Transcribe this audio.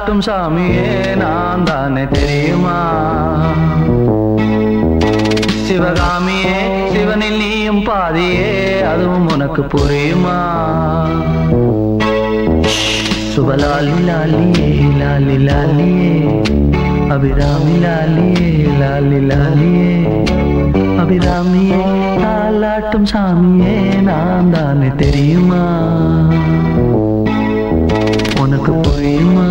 தாலாட்டும் சாமியே நான் தானே தெரியுமா? சிவகாமியே சிவனில் நீயும் பாதியே அதுவும் உனக்கு புரியுமா? சுபலாலி லாலியே லாலி லாலியே அபிராமி லாலியே லாலி லாலியே அபிராமியே தாலாட்டும் சாமியே நான் தானே தெரியுமா? உனக்கு புரியுமா?